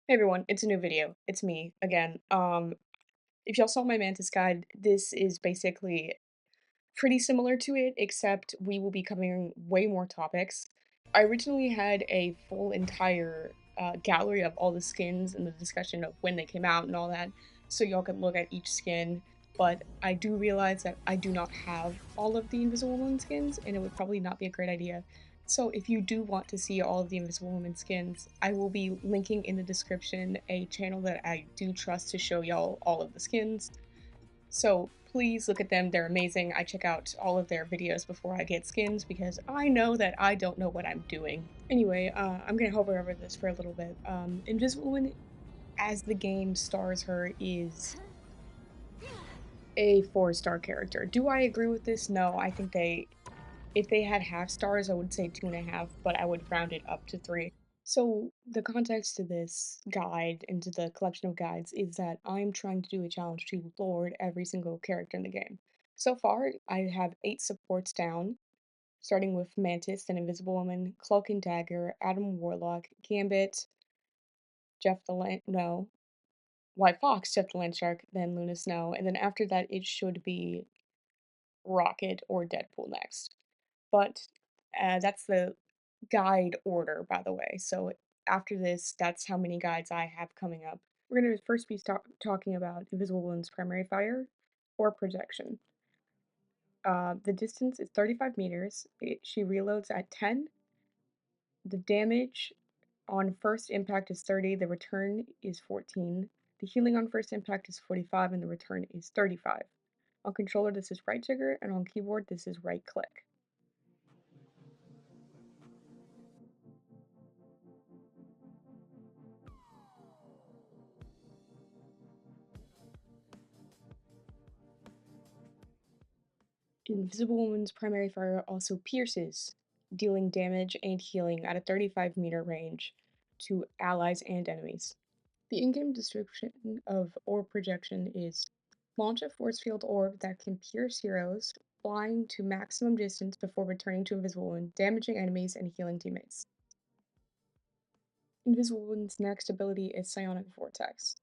Hey everyone, it's a new video. It's me again. If y'all saw my Mantis guide, this is basically pretty similar to it, except we will be covering way more topics. I originally had a full entire gallery of all the skins and the discussion of when they came out and all that, so y'all could look at each skin, but I do realize that I do not have all of the Invisible Woman skins, and it would probably not be a great idea. So if you do want to see all of the Invisible Woman skins, I will be linking in the description a channel that I do trust to show y'all all of the skins. So please look at them, they're amazing. I check out all of their videos before I get skins because I know that I don't know what I'm doing. Anyway, I'm gonna hover over this for a little bit. Invisible Woman, as the game stars her, is a 4-star character. Do I agree with this? No, I think if they had half stars, I would say 2.5, but I would round it up to 3. So, the context to this guide and to the collection of guides is that I'm trying to do a challenge to lord every single character in the game. So far, I have 8 supports down, starting with Mantis, then Invisible Woman, Cloak and Dagger, Adam Warlock, Gambit, Jeff the Land, no, White Fox, Jeff the Landshark, then Luna Snow, and then after that, it should be Rocket or Deadpool next. But that's the guide order, by the way. So after this, that's how many guides I have coming up. We're going to first be talking about Invisible Woman's primary fire or projection. The distance is 35 meters. She reloads at 10. The damage on first impact is 30. The return is 14. The healing on first impact is 45, and the return is 35. On controller, this is right trigger, and on keyboard, this is right click. Invisible Woman's primary fire also pierces, dealing damage and healing at a 35-meter range to allies and enemies. The in-game description of orb projection is launch a force field orb that can pierce heroes, flying to maximum distance before returning to Invisible Woman, damaging enemies and healing teammates. Invisible Woman's next ability is Psionic Vortex,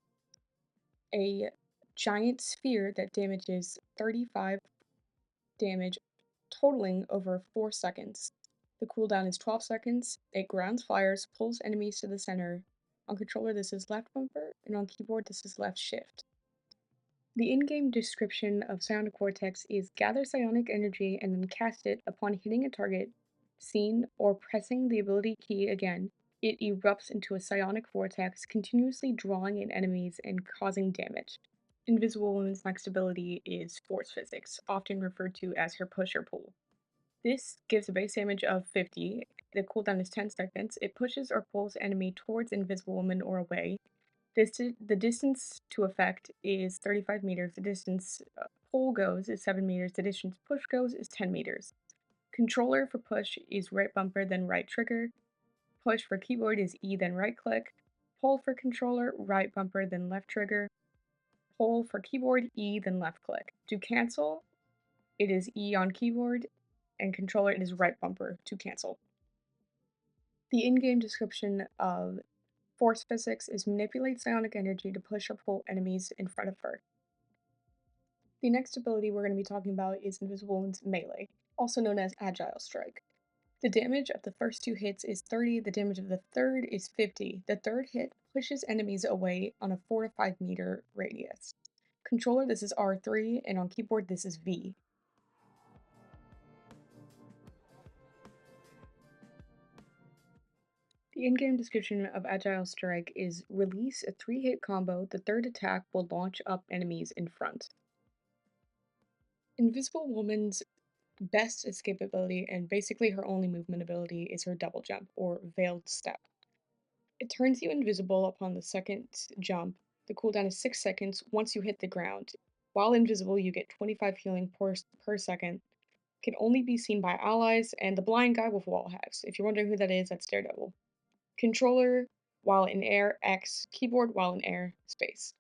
a giant sphere that damages 35 damage totaling over 4 seconds. The cooldown is 12 seconds. It grounds fires, pulls enemies to the center. On controller, this is left bumper, and on keyboard, this is left shift. The in-game description of Psionic Vortex is gather psionic energy and then cast it upon hitting a target, seen, or pressing the ability key again. It erupts into a psionic vortex, continuously drawing in enemies and causing damage. Invisible Woman's next ability is Force Physics, often referred to as her push or pull. This gives a base damage of 50. The cooldown is 10 seconds. It pushes or pulls enemy towards Invisible Woman or away. The distance to effect is 35 meters. The distance pull goes is 7 meters. The distance push goes is 10 meters. Controller for push is right bumper, then right trigger. Push for keyboard is E, then right click. Pull for controller, right bumper, then left trigger. Pull for keyboard, E, then left click. To cancel, it is E on keyboard, and controller, it is right bumper to cancel. The in-game description of Force Physics is manipulate psionic energy to push or pull enemies in front of her. The next ability we're going to be talking about is Invisible Woman's Melee, also known as Agile Strike. The damage of the first 2 hits is 30, the damage of the third is 50. The third hit pushes enemies away on a 4 to 5 meter radius. Controller, this is R3, and on keyboard, this is V. The in-game description of Agile Strike is release a 3-hit combo. The third attack will launch up enemies in front. Invisible Woman's best escape ability and basically her only movement ability is her double jump, or veiled step. It turns you invisible upon the second jump. The cooldown is 6 seconds once you hit the ground. While invisible, you get 25 healing per second. Can only be seen by allies and the blind guy with wall hacks. If you're wondering who that is, that's Daredevil. Controller while in air, X. Keyboard while in air, space.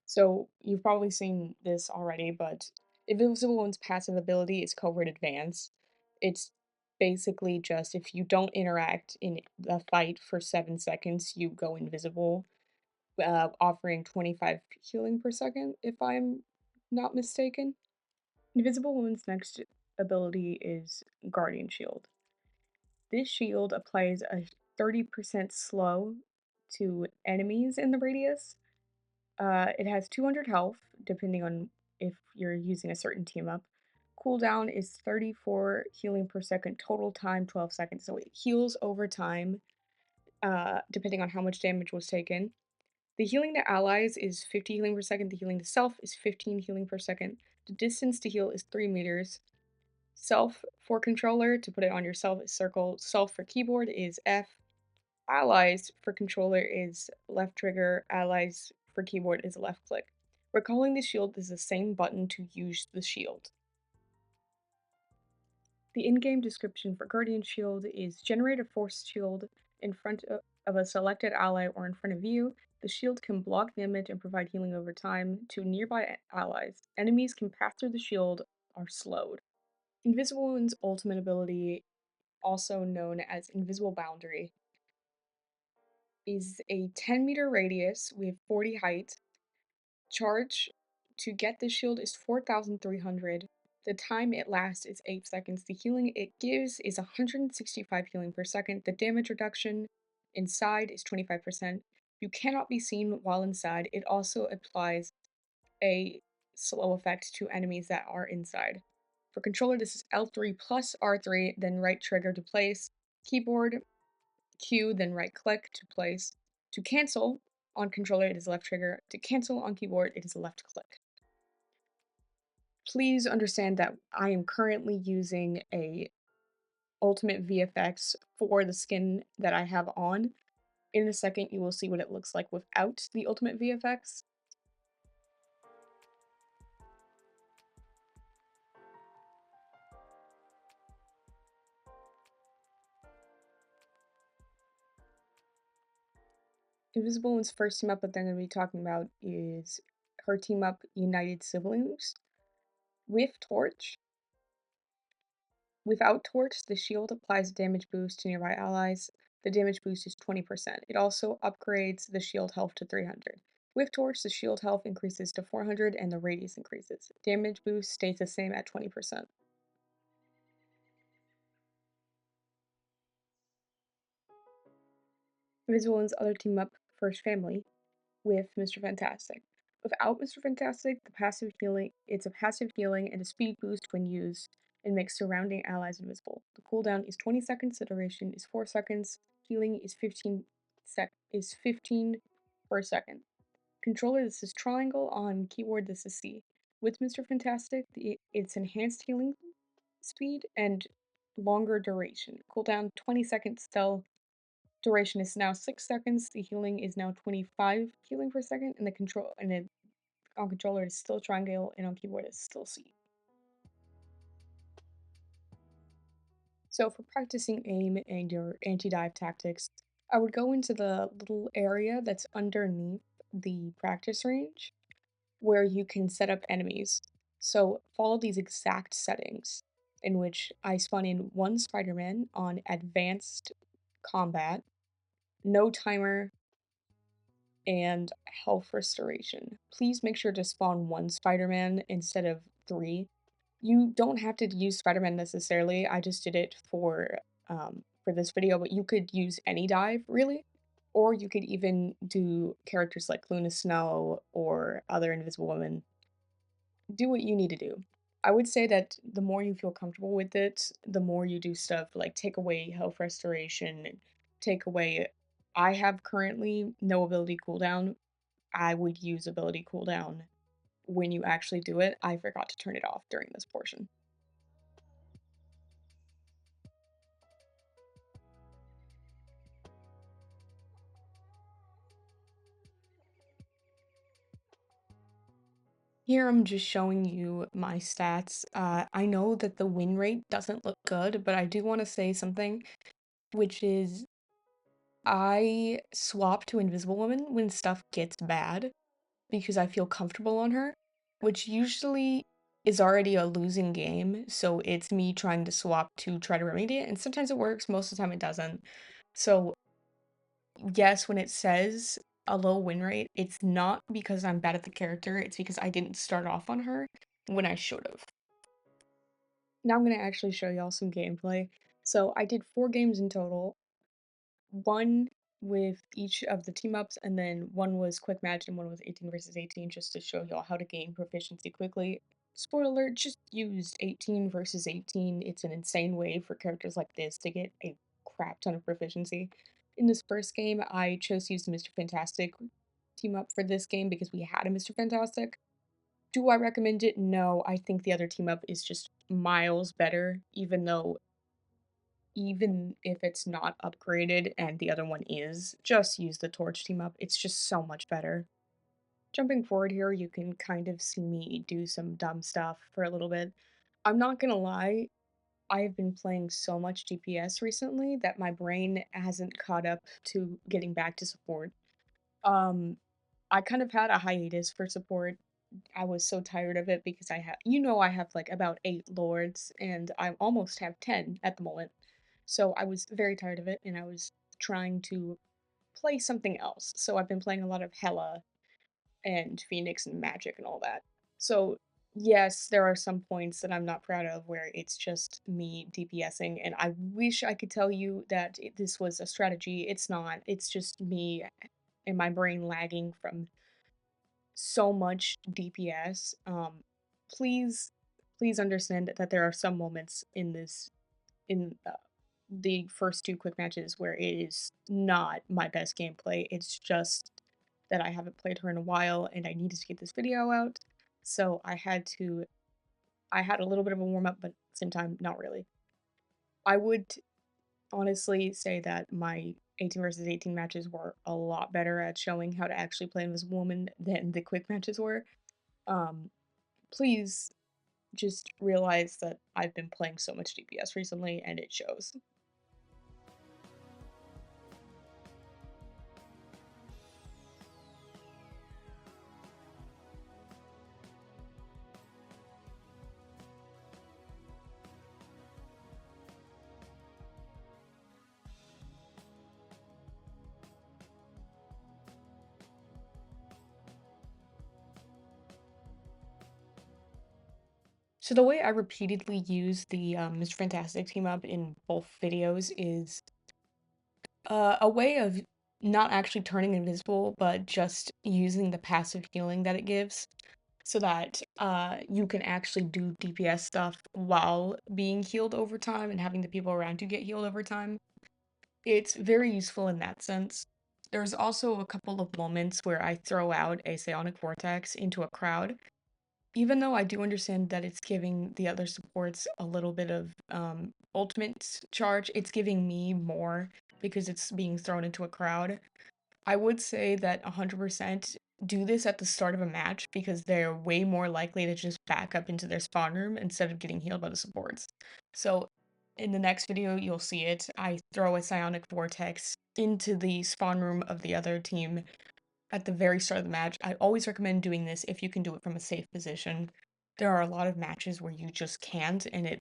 So you've probably seen this already, but Invisible One's passive ability is Covert Advance. It's basically just if you don't interact in the fight for 7 seconds, you go invisible, offering 25 healing per second, if I'm not mistaken. Invisible Woman's next ability is Guardian Shield. This shield applies a 30% slow to enemies in the radius. It has 200 health, depending on if you're using a certain team up. Cooldown is 34 healing per second, total time 12 seconds. So it heals over time, depending on how much damage was taken. The healing to allies is 50 healing per second. The healing to self is 15 healing per second. The distance to heal is 3 meters. Self for controller, to put it on yourself, is circle. Self for keyboard is F. Allies for controller is left trigger. Allies for keyboard is left click. Recalling the shield is the same button to use the shield. The in-game description for Guardian Shield is generate a force shield in front of a selected ally or in front of you. The shield can block damage and provide healing over time to nearby allies. Enemies can pass through the shield are slowed. Invisible Woman's ultimate ability, also known as Invisible Boundary, is a 10-meter radius with 40 height. Charge to get the shield is 4,300. The time it lasts is 8 seconds. The healing it gives is 165 healing per second. The damage reduction inside is 25%. You cannot be seen while inside. It also applies a slow effect to enemies that are inside. For controller, this is L3 plus R3, then right trigger to place. Keyboard, Q, then right click to place. To cancel on controller, it is left trigger. To cancel on keyboard, it is left click. Please understand that I am currently using a ultimate VFX for the skin that I have on. In a second, you will see what it looks like without the ultimate VFX. Invisible One's first team up that they're going to be talking about is her team up United Siblings with Torch. Without Torch, the shield applies a damage boost to nearby allies. The damage boost is 20%. It also upgrades the shield health to 300. With Torch, the shield health increases to 400 and the radius increases. Damage boost stays the same at 20%. Invisible One's other team up, First Family, with Mr. Fantastic. Without Mr. Fantastic, it's a passive healing and a speed boost when used and makes surrounding allies invisible. The cooldown is 20 seconds, the duration is 4 seconds, healing is 15 per second. Controller, this is triangle, on keyboard this is C. With Mr. Fantastic, it's enhanced healing speed and longer duration. Cooldown 20 seconds still. Duration is now 6 seconds. The healing is now 25 healing per second, and on controller is still triangle, and on keyboard is still C. So for practicing aim and your anti-dive tactics, I would go into the little area that's underneath the practice range where you can set up enemies. So follow these exact settings in which I spawn in one Spider-Man on advanced combat, no timer, and health restoration. Please make sure to spawn one Spider-Man instead of 3. You don't have to use Spider-Man necessarily. I just did it for this video, but you could use any dive really, or you could even do characters like Luna Snow or other Invisible Women. Do what you need to do. I would say that the more you feel comfortable with it, the more you do stuff like take away health restoration, take away. I have currently no ability cooldown. I would use ability cooldown when you actually do it. I forgot to turn it off during this portion. Here I'm just showing you my stats. I know that the win rate doesn't look good, but I do want to say something, which is I swap to Invisible Woman when stuff gets bad because I feel comfortable on her, which usually is already a losing game, so it's me trying to swap to try to remedy it, and sometimes it works, most of the time it doesn't. So, yes, when it says a low win rate, it's not because I'm bad at the character, it's because I didn't start off on her when I should've. Now I'm gonna actually show y'all some gameplay. So I did 4 games in total, 1 with each of the team ups, and then 1 was quick match and 1 was 18 versus 18 just to show y'all how to gain proficiency quickly. Spoiler alert, just used 18 versus 18. It's an insane way for characters like this to get a crap ton of proficiency. In this first game, I chose to use the Mr. Fantastic team up for this game because we had a Mr. Fantastic. Do I recommend it? No, I think the other team up is just miles better, even if it's not upgraded and the other one is, just use the torch team up. It's just so much better. Jumping forward here, you can kind of see me do some dumb stuff for a little bit. I'm not gonna lie, I have been playing so much DPS recently that my brain hasn't caught up to getting back to support. Um, I kind of had a hiatus for support. I was so tired of it because I have like about 8 lords and I almost have 10 at the moment. So I was very tired of it and I was trying to play something else. So I've been playing a lot of Hela and Phoenix and Magic and all that. So yes, there are some points that I'm not proud of where it's just me DPSing and I wish I could tell you that this was a strategy. It's not. It's just me and my brain lagging from so much DPS. Please, please understand that there are some moments in the first 2 quick matches where it is not my best gameplay. It's just that I haven't played her in a while and I needed to get this video out. So I had a little bit of a warm up, but at the same time, not really. I would honestly say that my 18 versus 18 matches were a lot better at showing how to actually play as a woman than the quick matches were. Um, Please just realize that I've been playing so much DPS recently and it shows. So the way I repeatedly use the Mr. Fantastic team up in both videos is a way of not actually turning invisible, but just using the passive healing that it gives so that you can actually do DPS stuff while being healed over time and having the people around you get healed over time. It's very useful in that sense. There's also a couple of moments where I throw out a psionic vortex into a crowd. Even though I do understand that it's giving the other supports a little bit of ultimate charge, it's giving me more because it's being thrown into a crowd. I would say that 100% do this at the start of a match because they're way more likely to just back up into their spawn room instead of getting healed by the supports. So in the next video, you'll see it. I throw a psionic vortex into the spawn room of the other team at the very start of the match. I always recommend doing this if you can do it from a safe position. There are a lot of matches where you just can't, and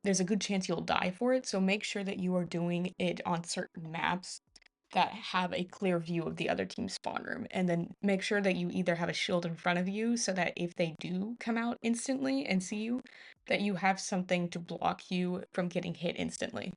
there's a good chance you'll die for it, so make sure that you are doing it on certain maps that have a clear view of the other team's spawn room, and then make sure that you either have a shield in front of you so that if they do come out instantly and see you, that you have something to block you from getting hit instantly.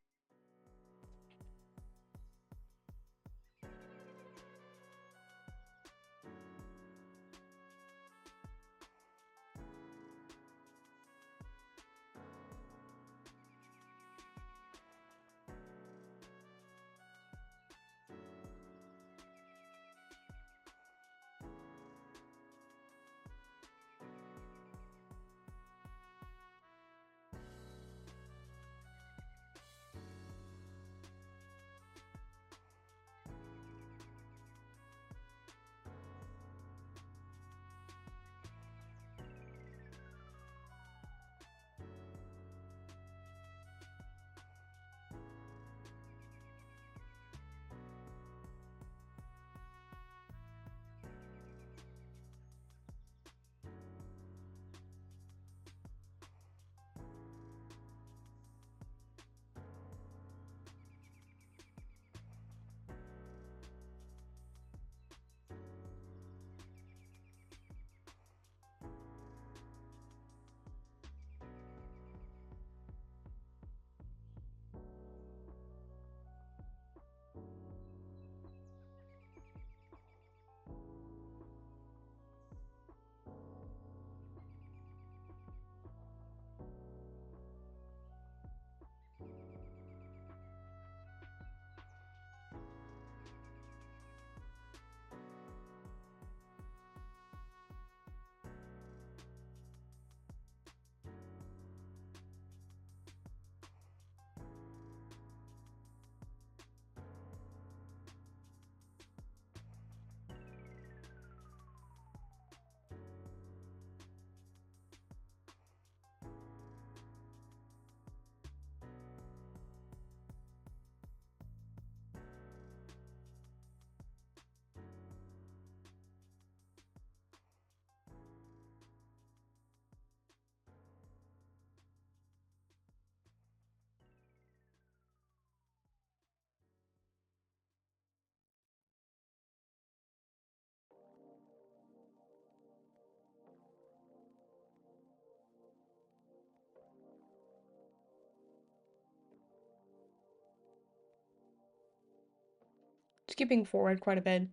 skipping forward quite a bit,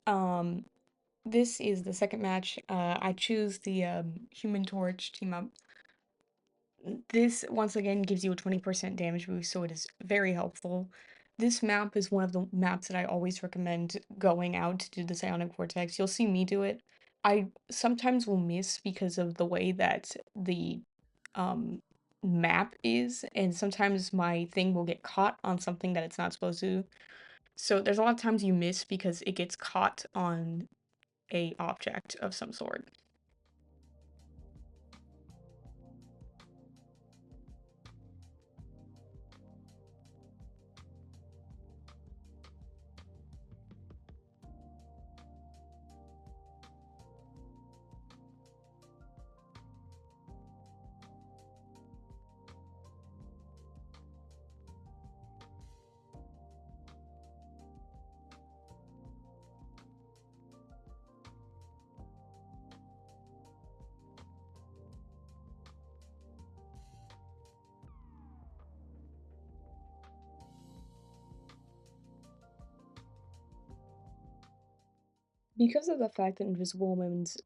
um, this is the second match. I choose the Human Torch team up. This once again gives you a 20% damage boost, so it is very helpful. This map is one of the maps that I always recommend going out to do the Psionic Vortex. You'll see me do it. I sometimes will miss because of the way that the um map is, and sometimes my thing will get caught on something that it's not supposed to. So there's a lot of times you miss because it gets caught on a object of some sort. Because of the fact that Invisible Woman's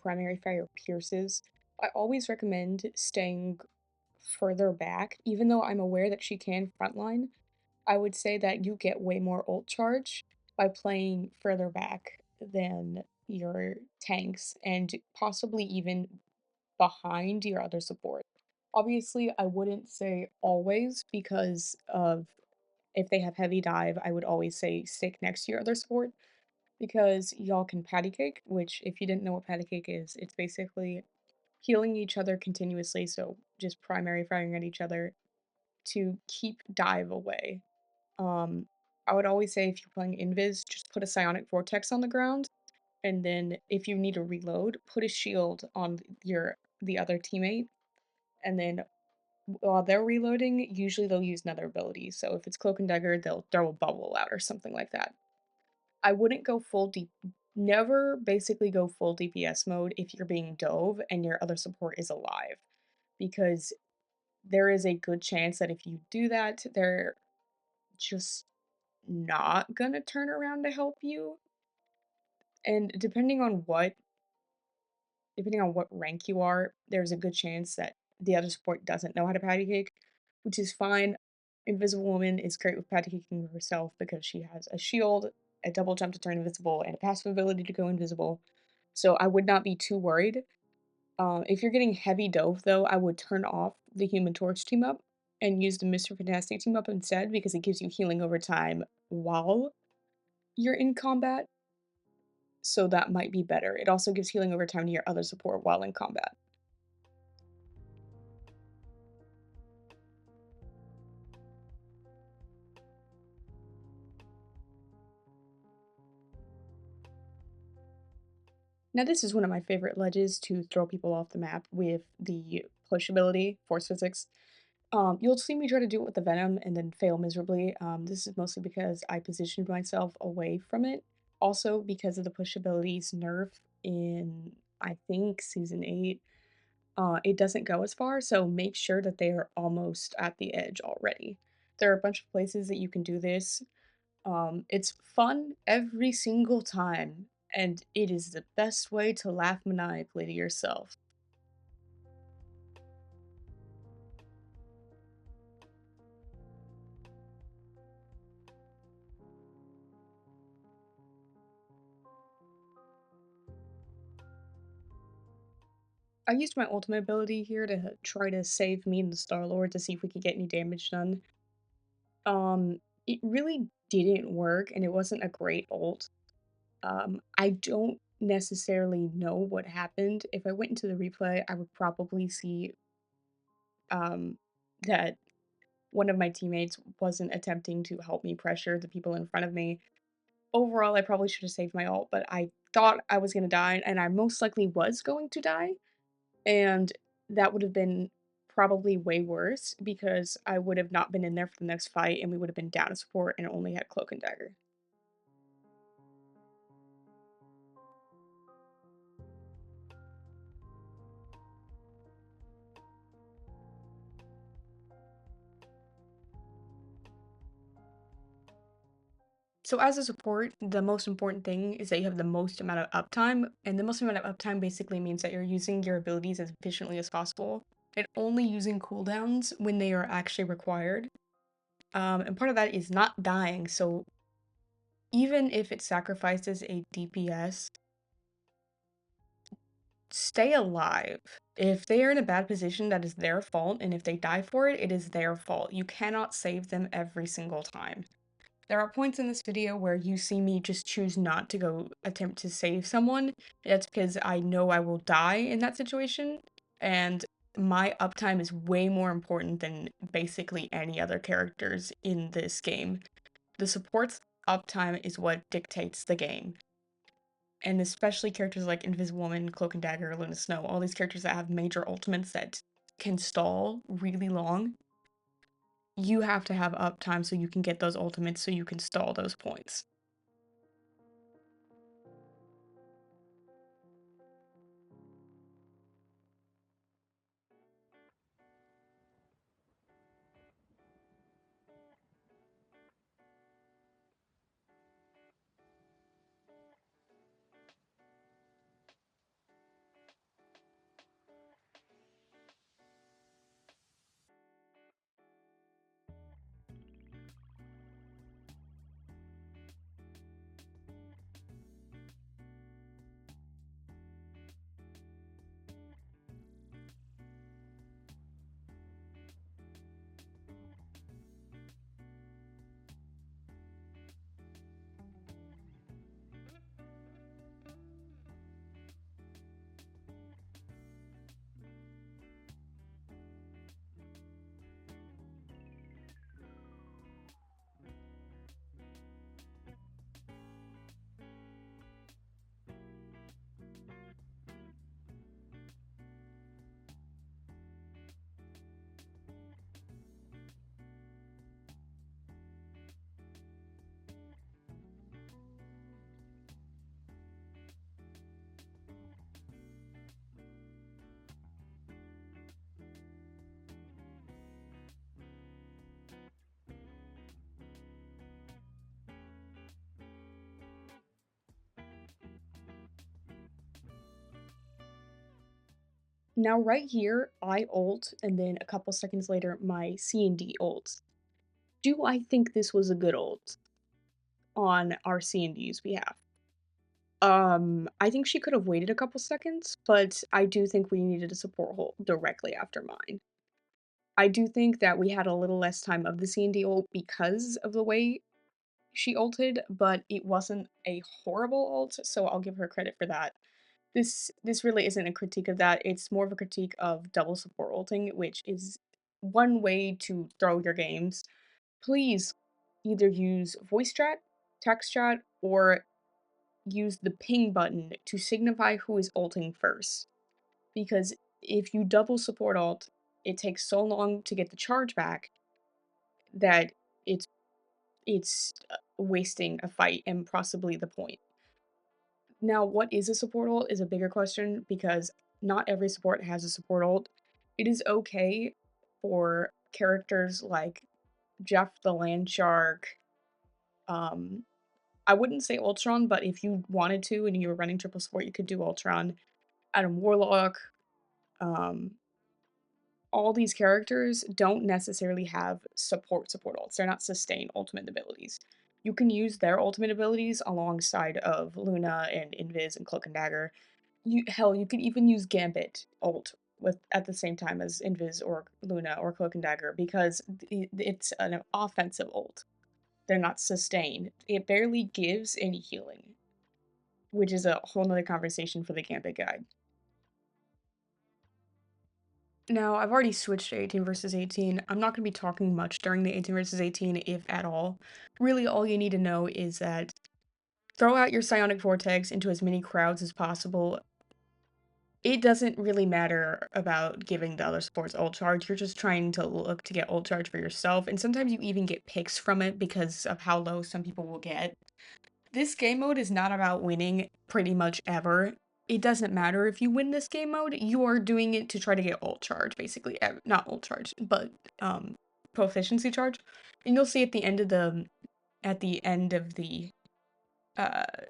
primary fire pierces, I always recommend staying further back. Even though I'm aware that she can frontline, I would say that you get way more ult charge by playing further back than your tanks and possibly even behind your other support. Obviously, I wouldn't say always because of if they have heavy dive, I would always say stick next to your other support because y'all can patty cake, which if you didn't know what patty cake is, it's basically healing each other continuously, so just primary firing at each other to keep dive away. Um, I would always say if you're playing Invis, just put a psionic vortex on the ground, and then if you need to reload, put a shield on the other teammate, and then while they're reloading, usually they'll use another ability. So if it's cloak and dagger, they'll throw a bubble out or something like that. I wouldn't go full deep. Never basically go full DPS mode if you're being dove and your other support is alive, because there is a good chance that if you do that, they're just not gonna turn around to help you. And depending on what rank you are, there's a good chance that the other support doesn't know how to patty cake, which is fine. Invisible Woman is great with patty caking herself because she has a shield, a double jump to turn invisible, and a passive ability to go invisible. So I would not be too worried. If you're getting heavy dove though, I would turn off the Human Torch team up and use the Mr. Fantastic team up instead because it gives you healing over time while you're in combat. So that might be better. It also gives healing over time to your other support while in combat. Now this is one of my favorite ledges to throw people off the map with the push ability, Force Physics. You'll see me try to do it with the Venom and then fail miserably. This is mostly because I positioned myself away from it. Also because of the push ability's nerf in, I think, Season 8. It doesn't go as far, so make sure that they are almost at the edge already. There are a bunch of places that you can do this. It's fun every single time, and it is the best way to laugh maniacally to yourself. I used my ultimate ability here to try to save me and the Star-Lord to see if we could get any damage done. It really didn't work, and it wasn't a great ult. I don't necessarily know what happened. If I went into the replay, I would probably see um, that one of my teammates wasn't attempting to help me pressure the people in front of me. Overall, I probably should have saved my ult, but I thought I was gonna die, and I most likely was going to die, and that would have been probably way worse because I would have not been in there for the next fight, and we would have been down a support and only had cloak and dagger. So as a support, the most important thing is that you have the most amount of uptime, and the most amount of uptime basically means that you're using your abilities as efficiently as possible and only using cooldowns when they are actually required. And part of that is not dying. So even if it sacrifices a DPS, stay alive. If they are in a bad position, that is their fault, and if they die for it, it is their fault. You cannot save them every single time. There are points in this video where you see me just choose not to go attempt to save someone. That's because I know I will die in that situation, and my uptime is way more important than basically any other characters in this game. The support's uptime is what dictates the game. And especially characters like Invisible Woman, Cloak and Dagger, Luna Snow, all these characters that have major ultimates that can stall really long, you have to have uptime so you can get those ultimates so you can stall those points. Now right here, I ult, and then a couple seconds later, my C and D ults. Do I think this was a good ult on our C and D's behalf? I think she could have waited a couple seconds, but I do think we needed a support ult directly after mine. I do think that we had a little less time of the C and D ult because of the way she ulted, but it wasn't a horrible ult, so I'll give her credit for that. This really isn't a critique of that, it's more of a critique of double support ulting, which is one way to throw your games. Please either use voice chat, text chat, or use the ping button to signify who is ulting first. Because if you double support ult, it takes so long to get the charge back that it's wasting a fight and possibly the point. Now, what is a support ult is a bigger question because not every support has a support ult. It is okay for characters like Jeff the Land Shark. Um, I wouldn't say Ultron, but if you wanted to and you were running triple support, you could do Ultron. Adam Warlock. Um, all these characters don't necessarily have support ults. They're not sustain ultimate abilities. You can use their ultimate abilities alongside of Luna and Invis and Cloak and Dagger. You could even use Gambit ult with at the same time as Invis or Luna or Cloak and Dagger because it's an offensive ult. They're not sustain. It barely gives any healing, which is a whole nother conversation for the Gambit guide. Now, I've already switched to 18 versus 18. I'm not going to be talking much during the 18 versus 18, if at all. Really, all you need to know is that throw out your Psionic Vortex into as many crowds as possible. It doesn't really matter about giving the other supports ult charge. You're just trying to look to get ult charge for yourself, and sometimes you even get picks from it because of how low some people will get. This game mode is not about winning pretty much ever. It doesn't matter if you win this game mode, you are doing it to try to get ult charge, basically. Not ult charge, but proficiency charge. And you'll see at the end of the at the end of the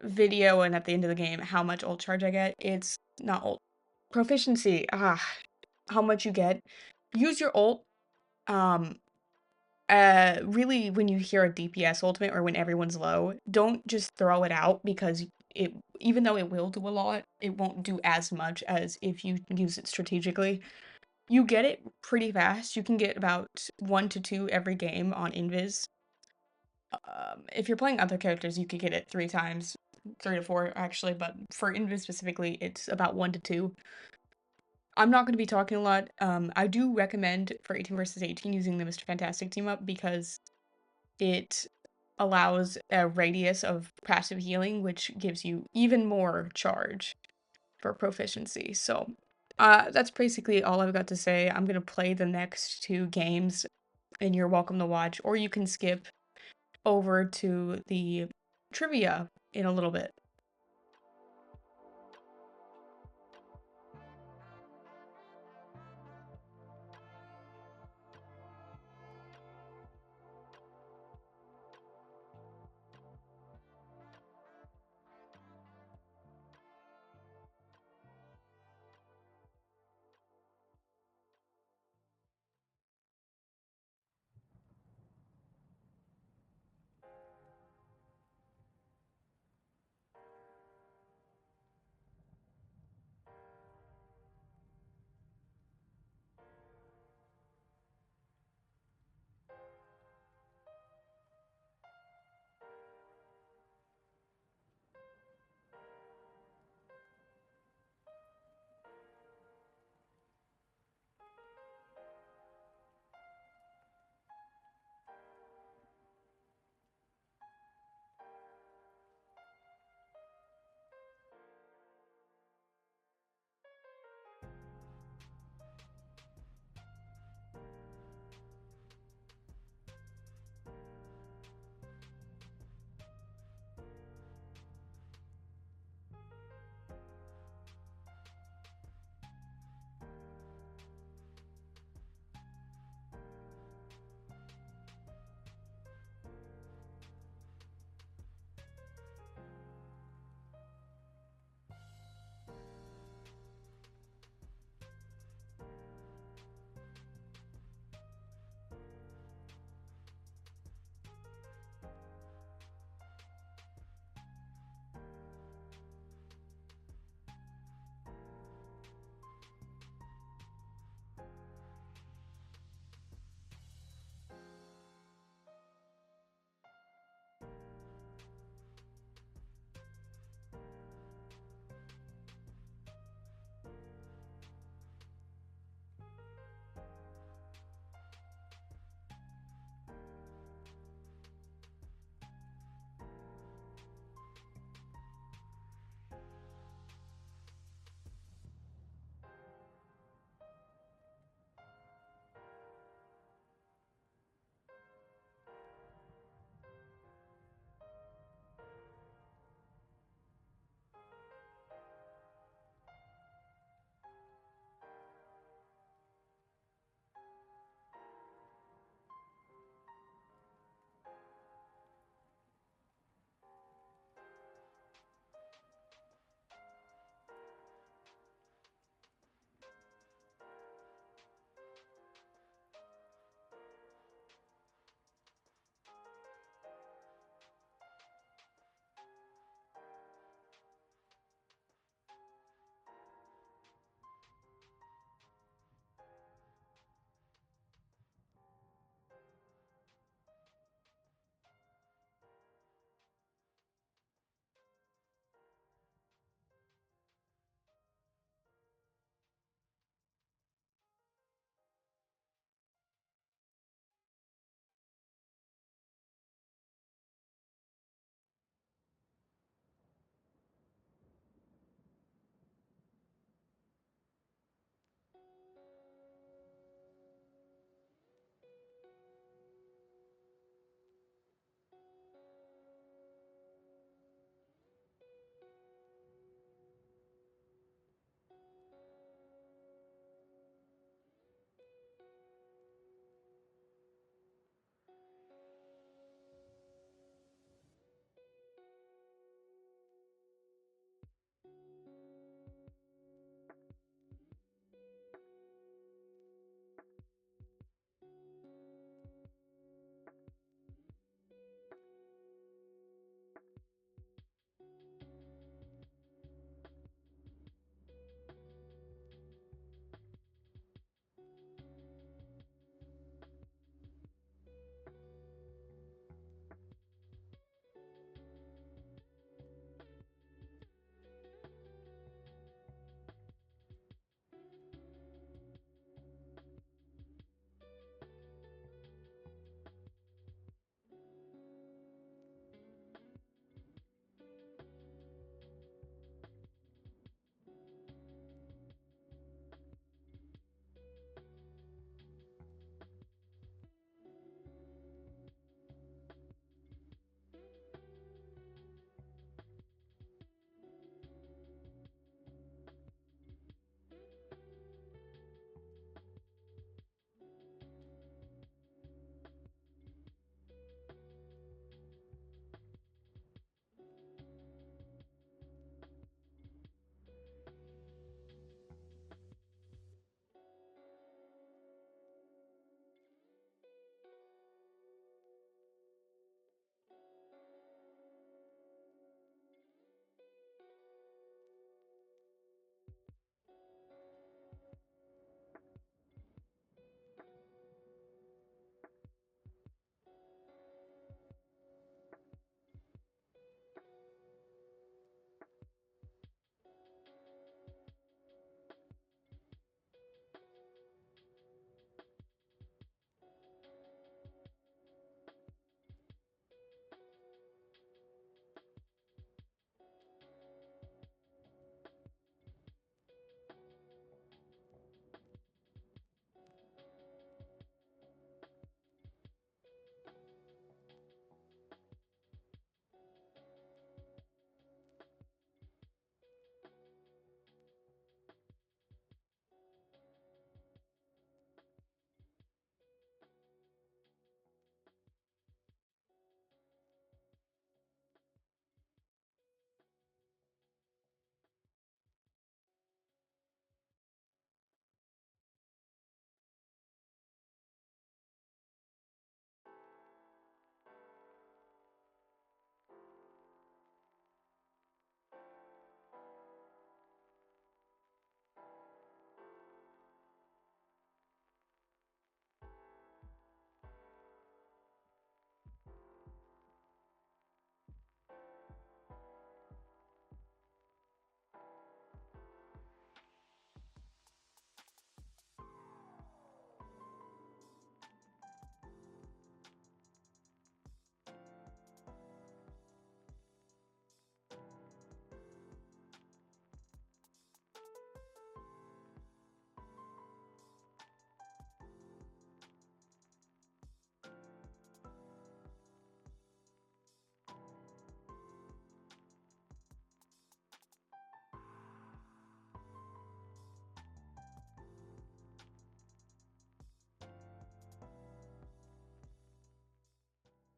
video and at the end of the game how much ult charge I get. It's not ult. Proficiency. How much you get. Use your ult. Um, really, when you hear a DPS ultimate or when everyone's low, don't just throw it out because it, even though it will do a lot, it won't do as much as if you use it strategically. You get it pretty fast. You can get about 1 to 2 every game on Invis. If you're playing other characters, you could get it 3 times, 3 to 4 actually, but for Invis specifically, it's about 1 to 2. I'm not going to be talking a lot. I do recommend for 18 versus 18 using the Mr. Fantastic team up because it allows a radius of passive healing, which gives you even more charge for proficiency. So, that's basically all I've got to say. I'm going to play the next 2 games, and you're welcome to watch, or you can skip over to the trivia in a little bit.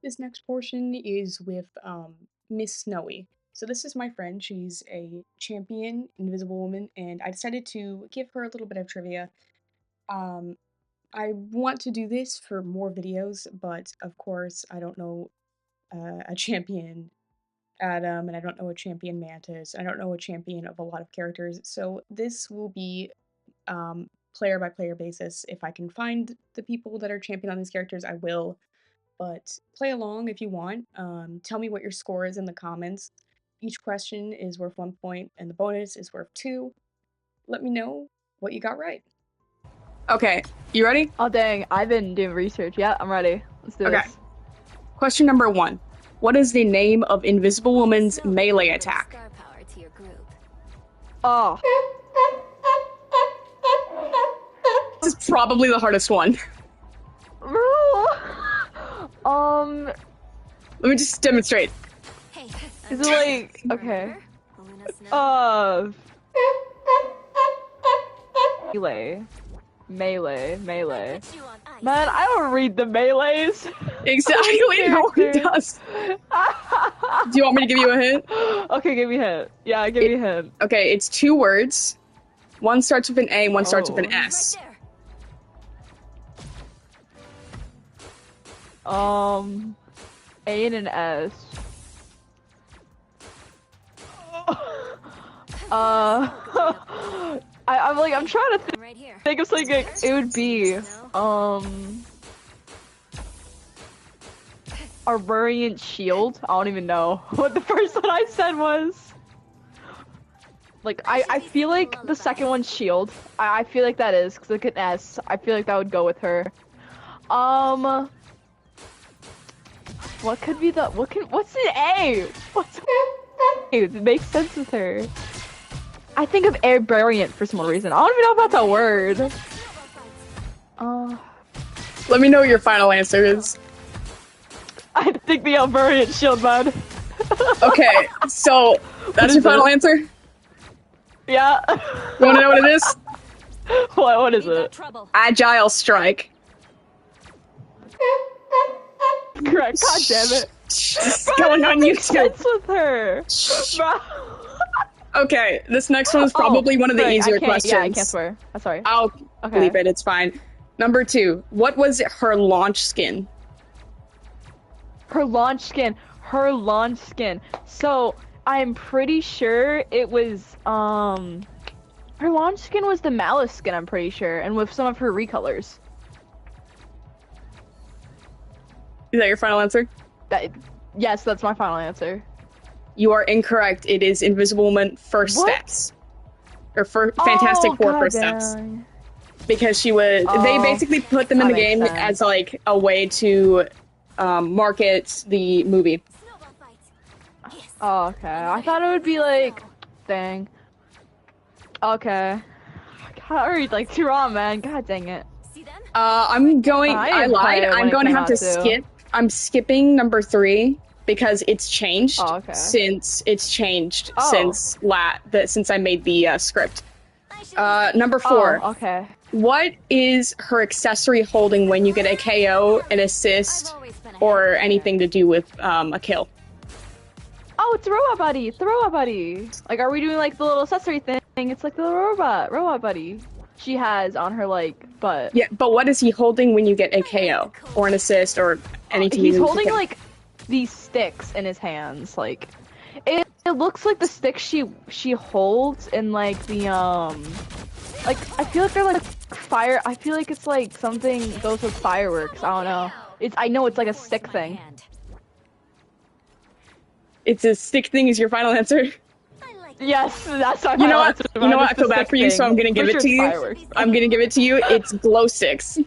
This next portion is with Miss Snowy. So this is my friend. She's a champion invisible woman, and I decided to give her a little bit of trivia. Um, I want to do this for more videos, but of course I don't know a champion Adam, and I don't know a champion Mantis. I don't know a champion of a lot of characters. So this will be player by player basis. If I can find the people that are champion on these characters, I will. But play along if you want. Tell me what your score is in the comments. Each question is worth 1 point, and the bonus is worth 2. Let me know what you got right. Okay, you ready? Oh dang, I've been doing research. Yeah, I'm ready. Let's do this. Question number 1. What is the name of Invisible Woman's melee attack? Oh. This is probably the hardest one. Let me just demonstrate. Is it like, okay. Melee. Man, I don't read the melees. Exactly, no one does. Do you want me to give you a hint? Okay, give me a hint. Yeah, give me a hint. Okay, it's 2 words. One starts with an A, one starts with an S. A and an S. I'm trying to think of something like, it would be, a Radiant Shield? I don't even know what the first one I said was. Like, I feel like the second one's Shield. I feel like that is, because like an S. I feel like that would go with her. What could be the, what's an A? What's it makes sense with her. I think of Air Brilliant for some reason. I don't even know if that's a word. Let me know what your final answer is. I think the Brilliant Shield, man. Okay, so that's your final answer? Yeah. You wanna know what it is? What is it? Agile Strike. Correct. God damn it. It's going on YouTube. With her. Bro. Okay, this next one is probably one of the easier questions. Yeah, I can't swear. I'm sorry. I'll leave it, it's fine. Number 2, what was her launch skin? Her launch skin. So, I'm pretty sure it was, her launch skin was the Malice skin, I'm pretty sure, and with some of her recolors. Is that your final answer? Yes, that's my final answer. You are incorrect. It is Invisible Woman First Steps. Or Fantastic Four First Steps. Because she was... they basically put them in the game as, like, a way to market the movie. Oh, okay. I thought it would be, like... Dang. Okay. God, I read, like, too wrong, man. God dang it. I'm going... I lied. I'm going to have to skip. I'm skipping number 3. Because it's changed since since I made the script. Number 4. Okay. What is her accessory holding when you get a KO, an assist, or anything to do with a kill? Oh, it's a robot buddy. It's the robot buddy. Like, are we doing like the little accessory thing? It's like the robot buddy she has on her like butt. Yeah, but what is he holding when you get a KO or an assist or anything? He's holding like these sticks in his hands, like it looks like the sticks she holds in like the like I feel like they're like fire. I feel like it's like something goes with fireworks. I don't know. I know it's like a stick thing. It's a stick thing is your final answer? Yes, that's my final answer. You know what? I feel bad for you, so I'm gonna give it to you. I'm gonna give it to you. It's glow sticks.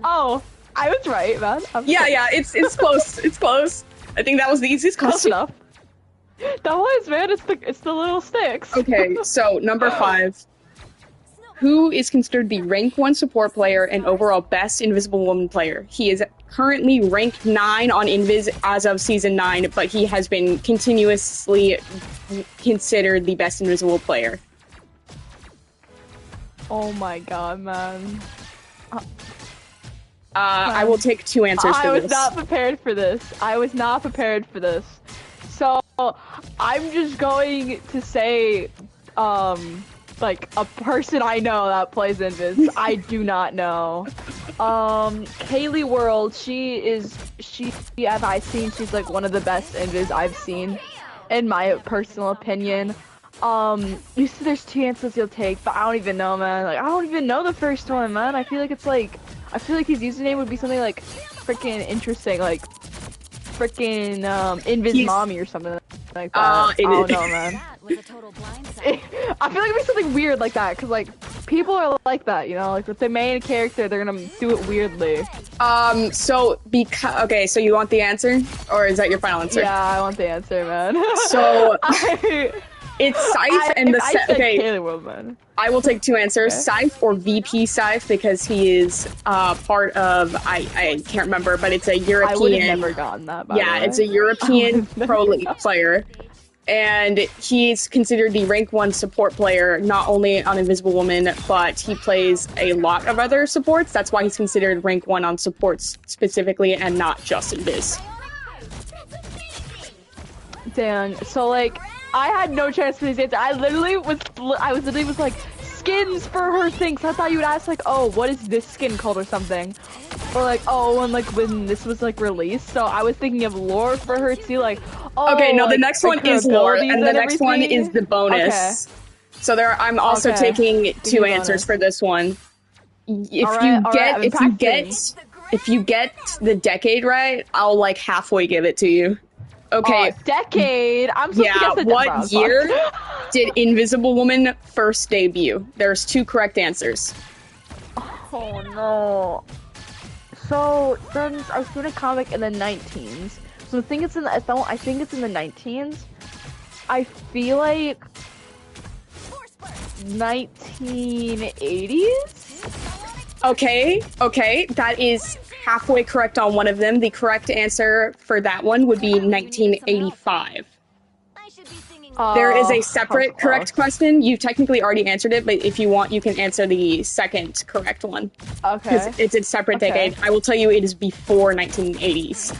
Oh, I was right, man. Yeah, it's close. It's close. I think that was the easiest question. Close enough. That was, man. It's the little sticks. Okay, so number 5. Who is considered the rank 1 support player and overall best Invisible Woman player? He is currently ranked 9 on Invis as of season 9, but he has been continuously considered the best Invisible player. Oh my god, man. I will Man, take two answers for I was this. not prepared for this. I was not prepared for this. So I'm just going to say, um, like a person I know that plays Invis. I do not know. Kaylee World. She have I seen? She's like one of the best Invis I've seen, in my personal opinion. You said there's two answers you'll take, but I don't even know, man. Like I don't even know the first one, man. I feel like his username would be something like freaking interesting, like freaking Invis He's Mommy or something like that. it I don't is. know, man. That was a total blindside. I feel like it'd be something weird like that, cause like people are like that, you know, like with the main character, they're gonna do it weirdly. So because okay, so you want the answer, or is that your final answer? Yeah, I want the answer, man. So I, it's Scythe and the I said okay. Kaylee World, man. I will take two answers, Okay. Scythe or VP Scythe, because he is part of I can't remember, but it's a I would have European. never gotten that, by the Yeah, it's way. a I would European have never Pro League gotten. player, and he's considered the rank 1 support player, not only on Invisible Woman, but he plays a lot of other supports. That's why he's considered rank 1 on supports specifically, and not just Invis. Dang. So like, I had no chance for these answers. I was literally was like skins for her things. I thought you would ask like, oh, what is this skin called or something, or like, oh, and like when this was like released. So I was thinking of lore for her too, like, oh, Okay, no, the next like one her is lore, abilities and the and next one is everything. the Okay. bonus. So I'm also Okay. taking Give me two a answers bonus. for this one. All If right. you All right. get I've been if you practicing. get if you get the decade right, I'll like halfway give it to you. Okay, Decade. I'm supposed to yeah. guess the What bro. Fuck. year did Invisible Woman first debut? There's two correct answers. Oh no. So then I was doing a comic in the 19s. So I think it's in the I think it's in the 19s. I feel like 1980s. Okay, that is halfway correct on one of them. The correct answer for that one would be You needed some help. 1985. I should be singing. There is Oh, a I was separate correct close. question. You technically already answered it, but if you want, you can answer the second correct one. Because Okay. it's a separate Okay. decade. I will tell you it is before 1980s.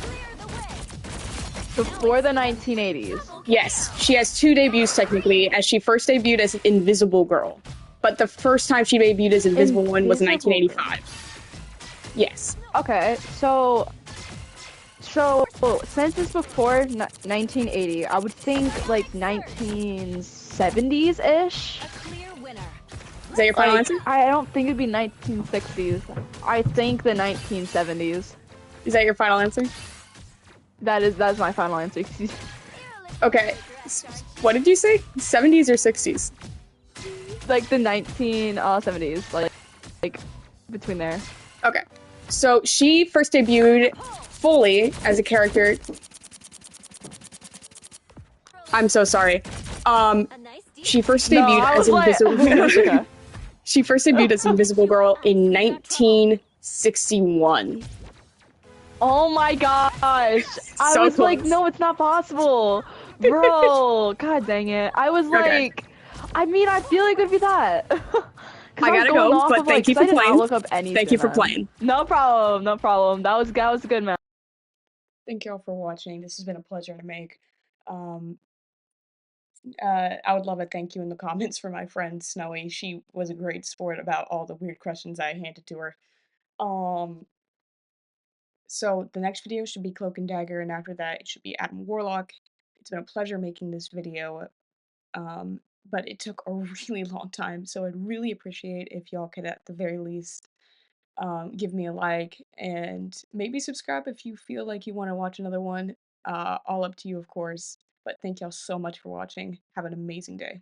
Before the 1980s. Yes, she has two debuts technically, as she first debuted as Invisible Girl. But the first time she debuted as Invisible Woman was in Invisible Girl. 1985. Yes. Okay, so since it's before 1980, I would think like 1970s-ish. A clear winner. Is that your final Like, answer? I don't think it'd be 1960s. I think the 1970s. Is that your final answer? That's my final answer. Okay. What did you say? 70s or 60s? Like the 1970s, like between there. Okay. So she first debuted fully as a character. I'm so sorry. A nice She first No, debuted I as was like, Invisible. okay. She first debuted as Invisible Girl in 1961. Oh my gosh! I So was like, close. no, it's not possible, bro. God dang it! I was Okay. like, I mean, I feel like it'd be that. I gotta go, but thank you for I did not playing. look up anything, Thank you for man. playing. No problem, no problem. That was good, man. Thank y'all for watching. This has been a pleasure to make. Um, I would love a thank you in the comments for my friend Snowy. She was a great sport about all the weird questions I handed to her. Um, so the next video should be Cloak and Dagger, and after that it should be Adam Warlock. It's been a pleasure making this video, but it took a really long time, so I'd really appreciate if y'all could, at the very least, give me a like and maybe subscribe if you feel like you want to watch another one. All up to you, of course. But thank y'all so much for watching. Have an amazing day.